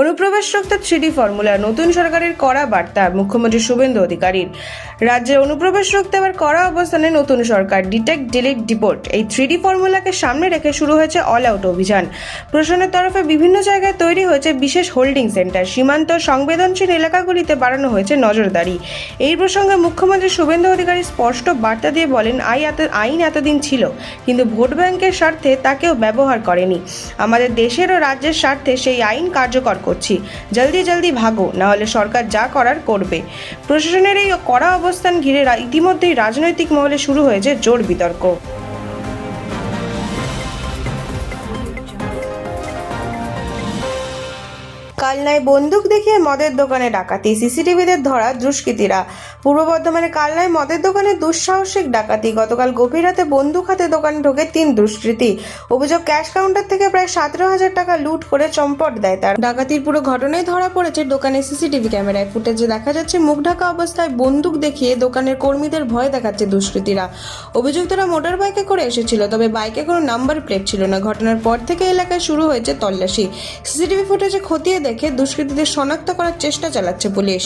অনুপ্রবেশ রোধে 3D formula, নতুন সরকারের কড়া বার্তা মুখ্যমন্ত্রী শুভেন্দু অধিকারীর। রাজ্যে অনুপ্রবেশ রোধে আবার কড়া অবস্থানে নতুন সরকার। ডিটেক্ট, ডিলিট, ডিপোর্ট এই 3D ফর্মুলাকে সামনে রেখে শুরু হয়েছে অল আউট অভিযান। প্রশাসনের তরফে বিভিন্ন জায়গায় তৈরি হয়েছে বিশেষ হোল্ডিং সেন্টার। সীমান্ত সংবেদনশীল এলাকাগুলিতে বাড়ানো হয়েছে নজরদারি। এই প্রসঙ্গে মুখ্যমন্ত্রী শুভেন্দু অধিকারী স্পষ্ট বার্তা দিয়ে বলেন, আইন এতদিন ছিল, কিন্তু ভোট ব্যাংকের স্বার্থে তা কেউ ব্যবহার করেনি। আমাদের দেশের ও রাজ্যের স্বার্থে সেই আইন কার্যকর করছি। জলদি ভাগো, না হলে সরকার যা করার করবে। প্রশাসনের এই কড়া অবস্থান ঘিরে ইতিমধ্যেই রাজনৈতিক মহলে শুরু হয়েছে জোর বিতর্ক। কালনায় বন্দুক দেখিয়ে মদের দোকানে ডাকাতি, সিসিটিভিতে ধরা দুষ্কৃতীরা। পূর্ব বর্ধমানে কালনায় মদের দোকানে দুঃসাহসিক ডাকাতি। গতকাল গভীর রাতে বন্দুক হাতে দোকানে ঢোকে 3 দুষ্কৃতী। অভিযোগ, ক্যাশ কাউন্টার থেকে প্রায় 17,000 টাকা লুট করে চম্পট দেয় তার। ডাকাতির পুরো ঘটনায় ধরা পড়েছে দোকানের সিসিটিভি ক্যামেরায়। ফুটেজে দেখা যাচ্ছে মুখ ঢাকা অবস্থায় বন্দুক দেখিয়ে দোকানের কর্মীদের ভয় দেখাচ্ছে দুষ্কৃতীরা। অভিযুক্তরা মোটর বাইকে করে এসেছিল, তবে বাইকে কোনো নাম্বার প্লেট ছিল না। ঘটনার পর থেকে এলাকায় শুরু হয়েছে তল্লাশি। সিসিটিভি ফুটেজে খতিয়ে দেখে দুষ্কৃতীদের শনাক্ত করার চেষ্টা চালাচ্ছে পুলিশ।